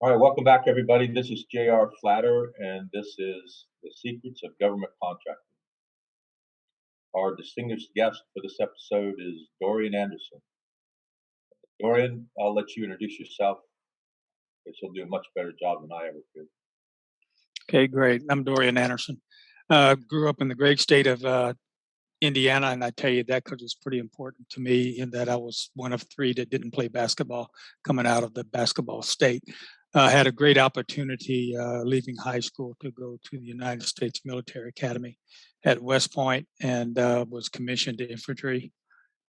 All right, welcome back, everybody. This is J.R. Flatter, and this is The Secrets of Government Contracting. Our distinguished guest for this episode is Dorian Anderson. Dorian, I'll let you introduce yourself, because you'll do a much better job than I ever could. Okay, great. I'm Dorian Anderson. Grew up in the great state of Indiana, and I tell you that because it's pretty important to me in that I was one of three that didn't play basketball coming out of the basketball state. Had a great opportunity leaving high school to go to the United States Military Academy at West Point and was commissioned to infantry,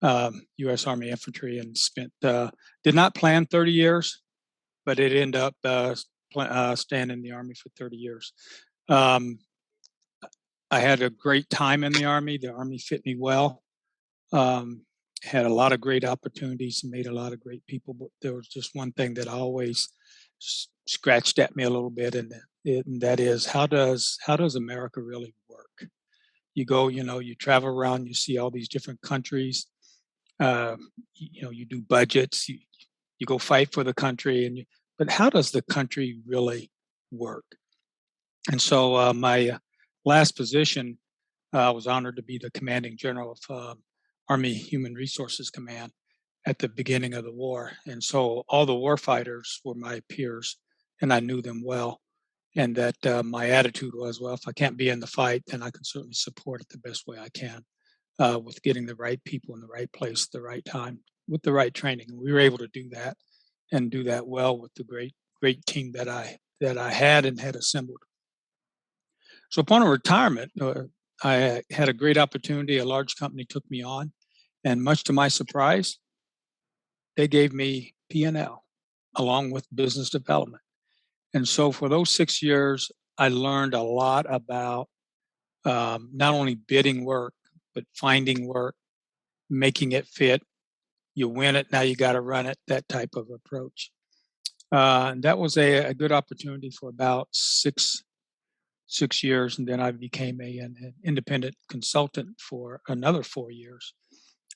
U.S. Army infantry, and did not plan 30 years, but it ended up staying in the Army for 30 years. I had a great time in the Army. The Army fit me well. Had a lot of great opportunities and made a lot of great people, but there was just one thing that always scratched at me a little bit, and that is how does America really work? You go, you travel around, you see all these different countries. You do budgets, you go fight for the country, but how does the country really work? And so my last position, I was honored to be the commanding general of Army Human Resources Command at the beginning of the war. And so all the war fighters were my peers, and I knew them well. And that my attitude was, well, if I can't be in the fight, then I can certainly support it the best way I can with getting the right people in the right place at the right time with the right training. And we were able to do that and do that well with the great team that I had and had assembled. So upon retirement, I had a great opportunity. A large company took me on, and much to my surprise, they gave me P&L along with business development. And so for those 6 years, I learned a lot about not only bidding work, but finding work, making it fit. You win it, now you got to run it, that type of approach. And that was a good opportunity for about six years, and then I became an independent consultant for another 4 years.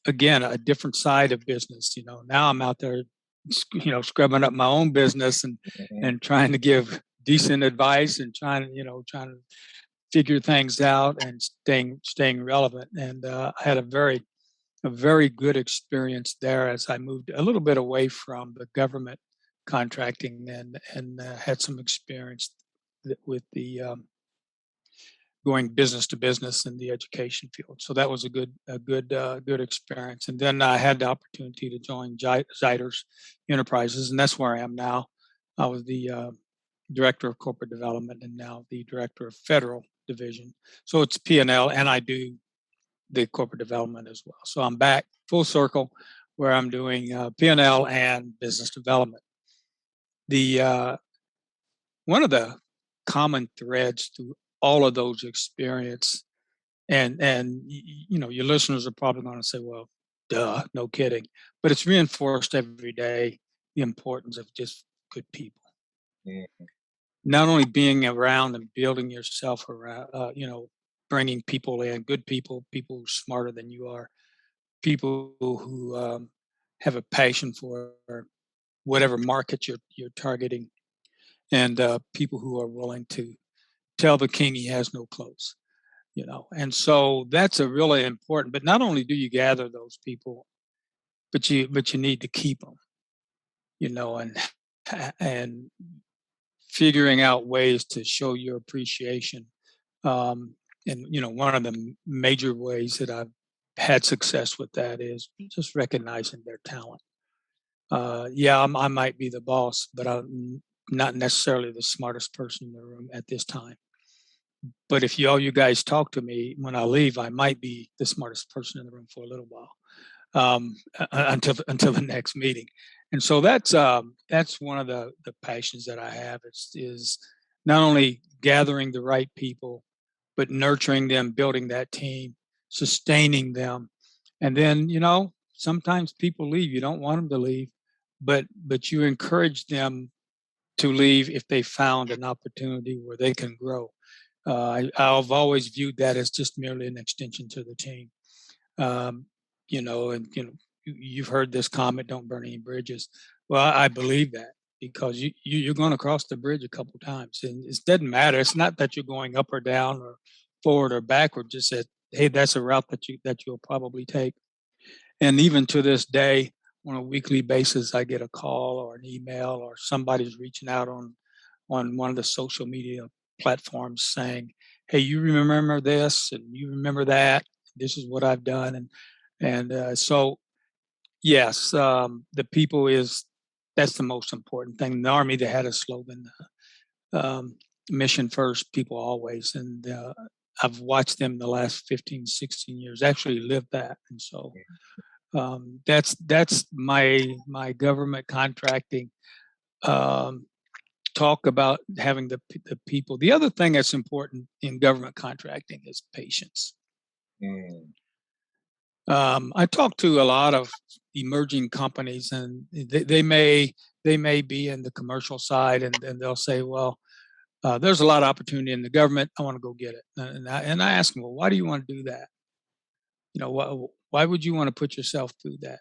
Again, a different side of business. Now I'm out there, scrubbing up my own business and trying to give decent advice and trying to figure things out and staying relevant. And I had a very good experience there as I moved a little bit away from the government contracting and had some experience with the going business to business in the education field. So that was a good experience. And then I had the opportunity to join Zeiters Enterprises, and that's where I am now. I was the director of corporate development and now the director of federal division. So it's P&L, and I do the corporate development as well. So I'm back full circle where I'm doing P&L and business development. One of the common threads through all of those experience, and your listeners are probably going to say, well, duh, no kidding, but it's reinforced every day the importance of just good people. Mm-hmm. Not only being around and building yourself around, bringing people in, good people smarter than you are, people who have a passion for whatever market you're targeting, and people who are willing to tell the king he has no clothes, and so that's a really important. But not only do you gather those people, but you need to keep them, and figuring out ways to show your appreciation. And one of the major ways that I've had success with that is just recognizing their talent. I might be the boss, but I'm not necessarily the smartest person in the room at this time. But if all you guys talk to me when I leave, I might be the smartest person in the room for a little while, until the next meeting. And so that's one of the passions that I have is not only gathering the right people, but nurturing them, building that team, sustaining them. And then, sometimes people leave. You don't want them to leave, but you encourage them to leave if they found an opportunity where they can grow. I've always viewed that as just merely an extension to the team. You've heard this comment, don't burn any bridges. Well, I believe that. because you're going to cross the bridge a couple times, and it doesn't matter. It's not that you're going up or down or forward or backward. Just that, hey, that's a route that you'll probably take. And even to this day, on a weekly basis, I get a call or an email or somebody's reaching out on one of the social media platforms saying, "Hey, you remember this and you remember that? This is what I've done." So yes, the people that's the most important thing. In the Army, they had a slogan, um, mission first, people always. And I've watched them the last 15, 16 years actually live that. And so that's my government contracting talk about having the people. The other thing that's important in government contracting is patience. Mm. I talk to a lot of emerging companies, and they may be in the commercial side, and they'll say, "Well, there's a lot of opportunity in the government. I want to go get it." And I ask them, "Well, why do you want to do that? You know, why would you want to put yourself through that?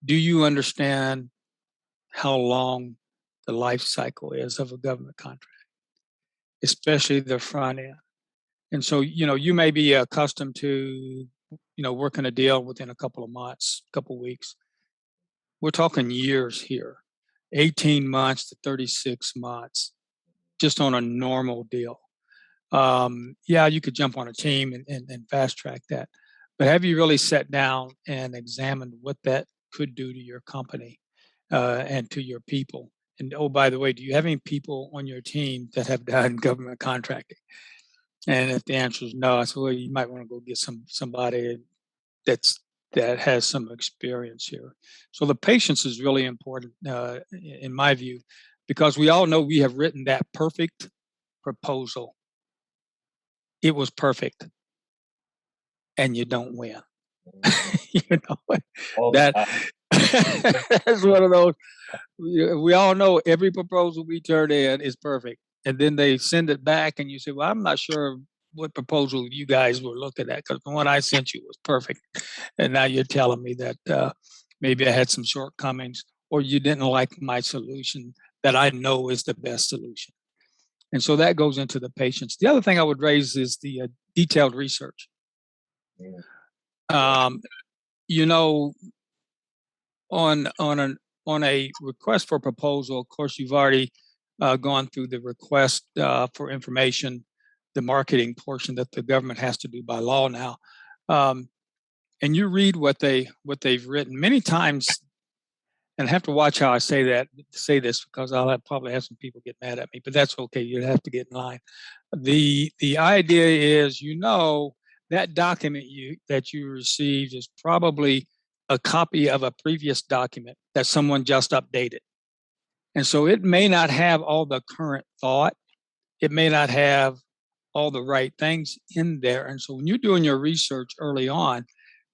Do you understand how long the life cycle is of a government contract, especially the front end?" And so, you may be accustomed to, working a deal within a couple of months, couple of weeks. We're talking years here, 18 months to 36 months, just on a normal deal. Yeah, you could jump on a team and fast track that. But have you really sat down and examined what that could do to your company and to your people? And oh, by the way, do you have any people on your team that have done government contracting? And if the answer is no, I said, well, you might want to go get somebody that has some experience here. So the patience is really important in my view, because we all know we have written that perfect proposal. It was perfect, and you don't win. you know that that's one of those. We all know every proposal we turn in is perfect, and then they send it back, and you say, "Well, I'm not sure what proposal you guys were looking at, because the one I sent you was perfect, and now you're telling me that maybe I had some shortcomings, or you didn't like my solution that I know is the best solution." And so that goes into the patience. The other thing I would raise is the detailed research. Um, you know, on a request for proposal, of course, you've already gone through the request for information, the marketing portion that the government has to do by law now, and you read what they've written. Many times, and I have to watch how I say this, because probably have some people get mad at me, but that's okay. You have to get in line. The idea is, that document that you received is probably a copy of a previous document that someone just updated. And so it may not have all the current thought. It may not have all the right things in there. And so when you're doing your research early on,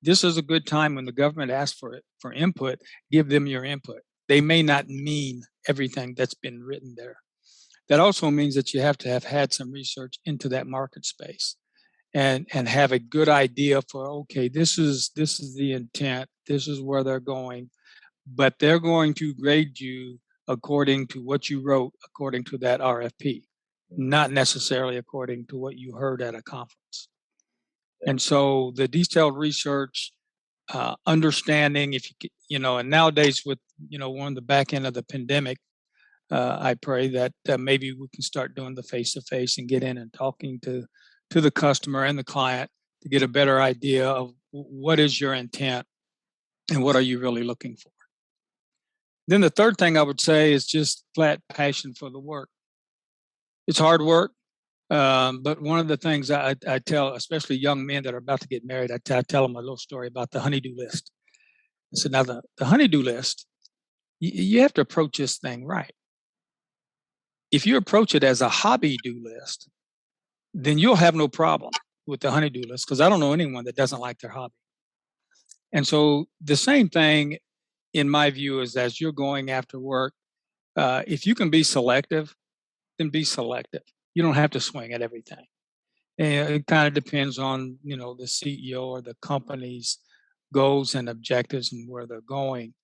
this is a good time when the government asks for input, give them your input. They may not mean everything that's been written there. That also means that you have to have had some research into that market space and have a good idea for, okay, this is the intent, this is where they're going, but they're going to grade you according to what you wrote according to that RFP, not necessarily according to what you heard at a conference. And so the detailed research, understanding, if and nowadays with we're on the back end of the pandemic, I pray that maybe we can start doing the face-to-face and get in and talking to the customer and the client to get a better idea of what is your intent and what are you really looking for. Then the third thing I would say is just flat passion for the work. It's hard work, but one of the things I tell, especially young men that are about to get married, I tell them a little story about the honeydew list. I said, now the honeydew list, you have to approach this thing right. If you approach it as a hobby-do list, then you'll have no problem with the honeydew list, because I don't know anyone that doesn't like their hobby. And so the same thing, in my view, is as you're going after work, if you can be selective, then be selective. You don't have to swing at everything. And it kind of depends on, the CEO or the company's goals and objectives and where they're going.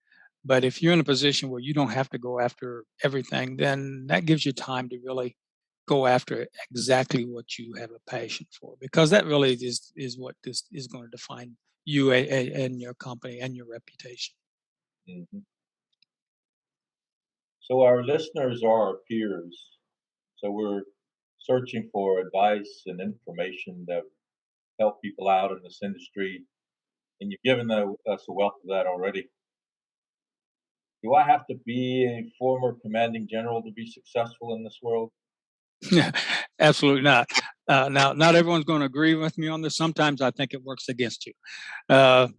But if you're in a position where you don't have to go after everything, then that gives you time to really go after exactly what you have a passion for, because that really is what this is going to define you and your company and your reputation. Hmm. So our listeners are our peers. So we're searching for advice and information that help people out in this industry, and you've given us a wealth of that already. Do I have to be a former commanding general to be successful in this world? Absolutely not. Now, not everyone's going to agree with me on this. Sometimes I think it works against you,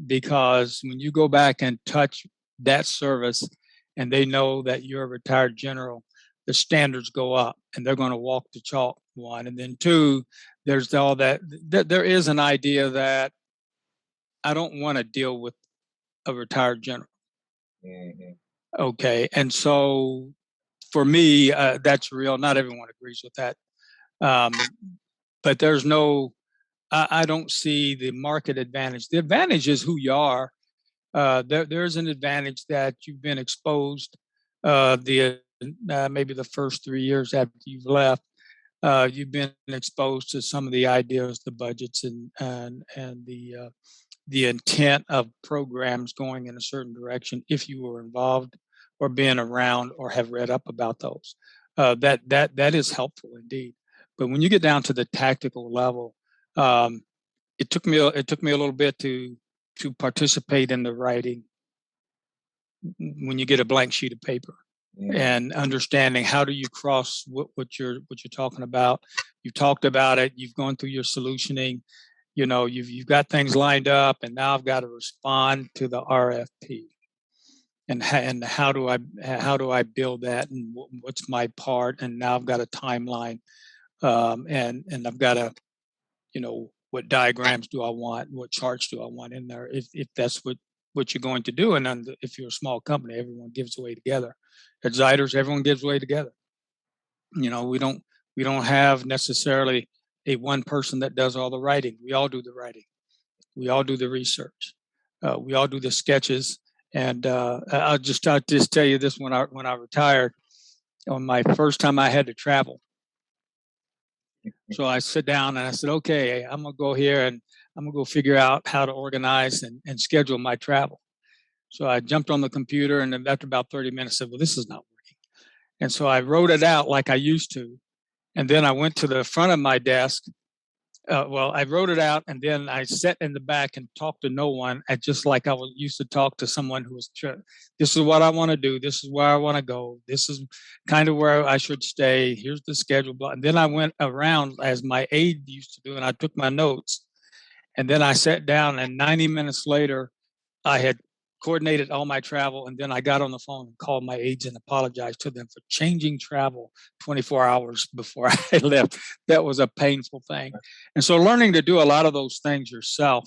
because when you go back and touch that service and they know that you're a retired general, the standards go up and they're going to walk the chalk, one. And then two, there's all that, there is an idea that I don't want to deal with a retired general. Hmm. Okay. And so for me, that's real. Not everyone agrees with that. Um, but there's no, I don't see the market advantage. The advantage is who you are. There's an advantage that you've been exposed, maybe the first 3 years after you've left. You've been exposed to some of the ideas, the budgets, and the intent of programs going in a certain direction. If you were involved or been around or have read up about those, that is helpful indeed. But when you get down to the tactical level, um, it took me a little bit to participate in the writing when you get a blank sheet of paper Hmm. and understanding how do you cross what you're talking about. You've talked about it, you've gone through your solutioning, you've got things lined up, and now I've got to respond to the RFP. And how do I build that, and what's my part, and now I've got a timeline, and I've got to, what diagrams do I want, what charts do I want in there, if that's what you're going to do. And then if you're a small company, everyone gives away together. At zeiters, everyone gives away together. We don't have necessarily a one person that does all the writing. We all do the writing. We all do the research. We all do the sketches. And I'll just tell you this: when I retired, on my first time I had to travel, so I sit down and I said, okay, I'm gonna go here and I'm gonna go figure out how to organize and schedule my travel. So I jumped on the computer, and then after about 30 minutes, I said, well, this is not working. And so I wrote it out like I used to. And then I went to the front of my desk. I wrote it out, and then I sat in the back and talked to no one, just like I was used to talk to someone who was, this is what I want to do. This is where I want to go. This is kind of where I should stay. Here's the schedule. And then I went around as my aide used to do, and I took my notes. And then I sat down, and 90 minutes later, I had coordinated all my travel, and then I got on the phone and called my aides and apologized to them for changing travel 24 hours before I left. That was a painful thing. And so learning to do a lot of those things yourself,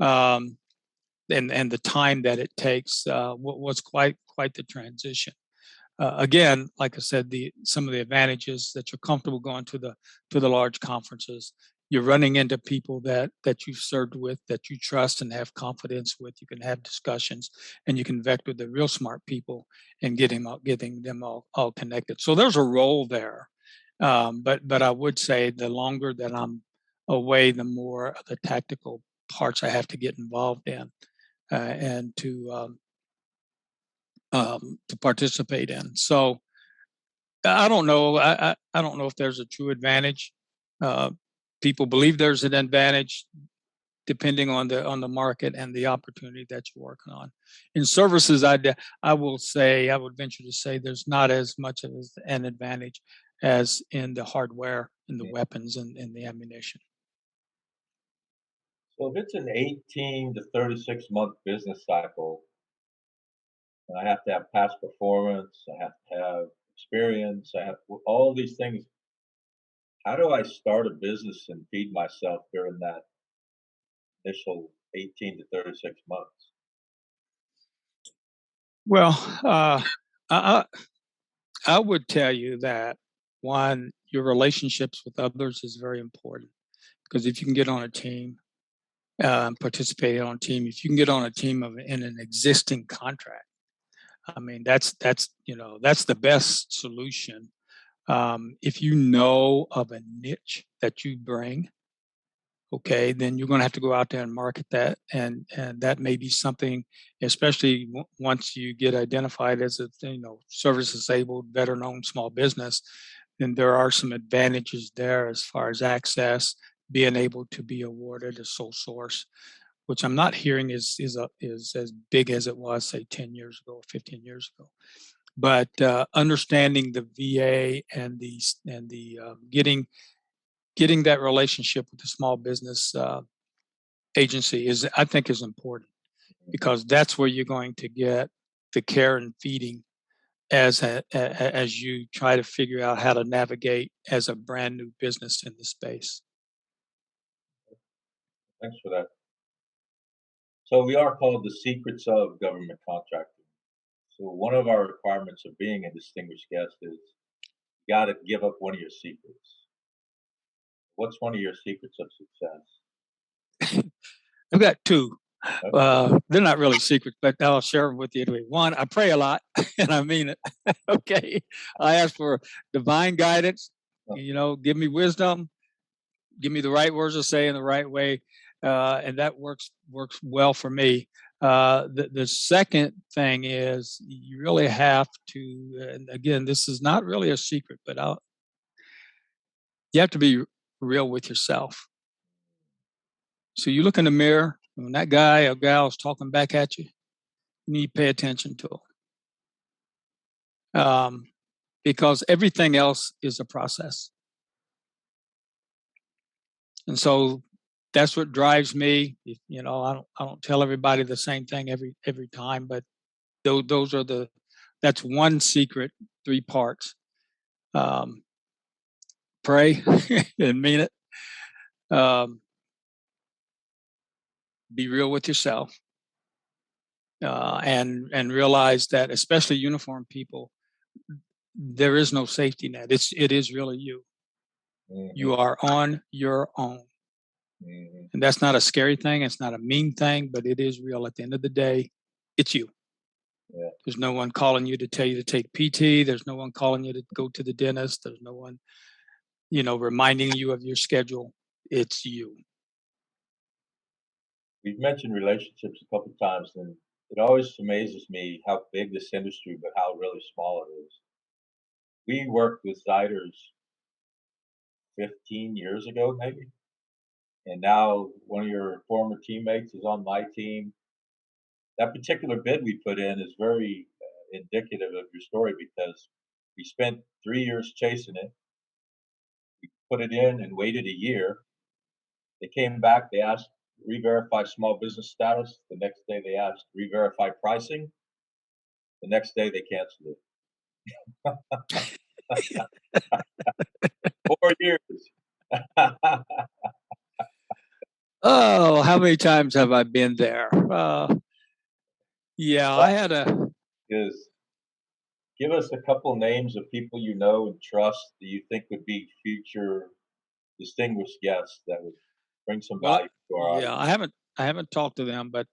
um, and the time that it takes, was quite the transition. Again, like I said, some of the advantages that you're comfortable going to the large conferences. You're running into people that you've served with, that you trust and have confidence with. You can have discussions, and you can vector the real smart people and getting them all connected. So there's a role there, but I would say the longer that I'm away, the more of the tactical parts I have to get involved in, and to participate in. So I don't know. I don't know if there's a true advantage. Uh, People believe there's an advantage depending on the market and the opportunity that you're working on. In services, I would venture to say there's not as much of an advantage as in the hardware and the weapons and the ammunition. So if it's an 18 to 36-month business cycle, and I have to have past performance, I have to have experience, I have all these things. How do I start a business and feed myself during that initial 18 to 36 months? Well, I I would tell you that, one, your relationships with others is very important, because if you can get on a team, participate on a team, if you can get on a team in an existing contract, I mean, that's the best solution. If you know of a niche that you bring, okay, then you're going to have to go out there and market that, and that may be something, especially once you get identified as a service disabled, veteran owned small business, then there are some advantages there as far as access, being able to be awarded a sole source, which I'm not hearing is as big as it was, say, 10 years ago or 15 years ago. But understanding the VA and the getting that relationship with the small business agency I think is important, because that's where you're going to get the care and feeding as you try to figure out how to navigate as a brand new business in the space. Thanks for that. So we are called the secrets of government contracting. So one of our requirements of being a distinguished guest is you got to give up one of your secrets. What's one of your secrets of success? I've got two. Okay. They're not really secrets, but I'll share them with you anyway. One, I pray a lot, and I mean it. Okay, I ask for divine guidance. Give me wisdom, give me the right words to say in the right way, and that works well for me. The second thing is you really have to, and again, this is not really a secret, but you have to be real with yourself. So you look in the mirror, when that guy or gal is talking back at you, you need to pay attention to them, because everything else is a process. And so that's what drives me. I don't tell everybody the same thing every time, but those are that's one secret, 3 parts. Pray and mean it. Be real with yourself, and realize that, especially uniformed people, there is no safety net. It is really you. Mm-hmm. You are on your own. Mm-hmm. And that's not a scary thing. It's not a mean thing, but it is real. At the end of the day, it's you. Yeah. There's no one calling you to tell you to take PT. There's no one calling you to go to the dentist. There's no one, reminding you of your schedule. It's you. We've mentioned relationships a couple of times, and it always amazes me how big this industry, but how really small it is. We worked with zeiters 15 years ago, maybe, and now one of your former teammates is on my team. That particular bid we put in is very indicative of your story, because we spent 3 years chasing it. We put it in and waited a year. They came back, they asked re-verify small business status. The next day they asked re-verify pricing. The next day they canceled it. 4 years. Oh, how many times have I been there? I had give us a couple names of people you know and trust that you think would be future distinguished guests that would bring some value to our audience. I haven't talked to them, but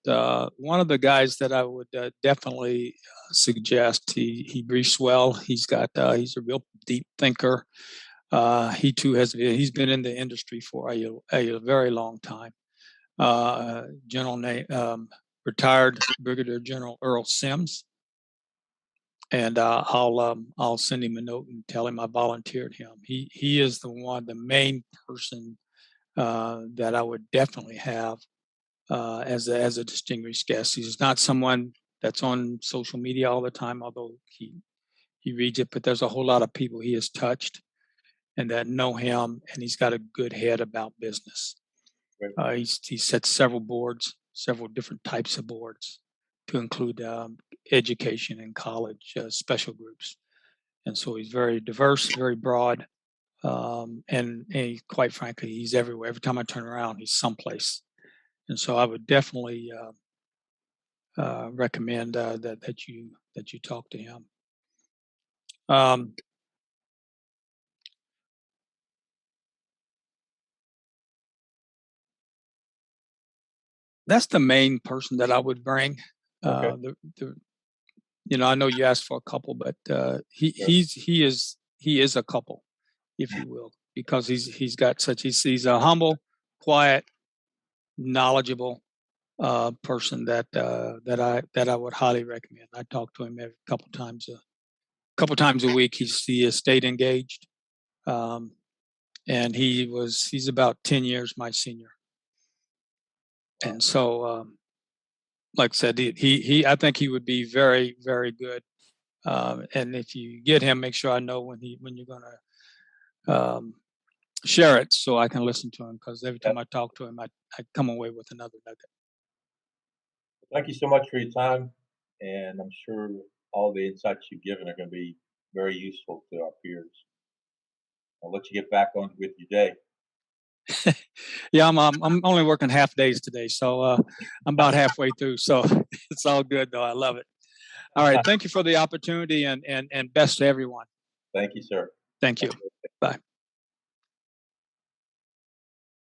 one of the guys that I would definitely suggest, he briefs well. He's a real deep thinker. He too he's been in the industry for a very long time. Retired Brigadier General Earl Sims, and I'll send him a note and tell him I volunteered him. He is the main person that I would definitely have as a distinguished guest. He's not someone that's on social media all the time, although he reads it. But there's a whole lot of people he has touched and that know him, and he's got a good head about business. He sets several boards, several different types of boards, to include education and college special groups. And so he's very diverse, very broad, and quite frankly, he's everywhere. Every time I turn around, he's someplace. And so I would definitely recommend that you talk to him. That's the main person that I would bring. Okay. I know you asked for a couple, but he is a couple, if you will, because he's a humble, quiet, knowledgeable person that I would highly recommend. I talk to him a couple times a week. He has stayed engaged, and he's about 10 years my senior, and so like I said, I think he would be very, very good. And if you get him, make sure I know when you're gonna share it so I can listen to him, because every time I talk to him, I come away with another nugget. Thank you so much for your time, and I'm sure all the insights you've given are going to be very useful to our peers. I'll let you get back on with your day. Yeah, I'm only working half days today, so I'm about halfway through. So it's all good, though. I love it. All right, thank you for the opportunity, and best to everyone. Thank you, sir. Thank you. Bye.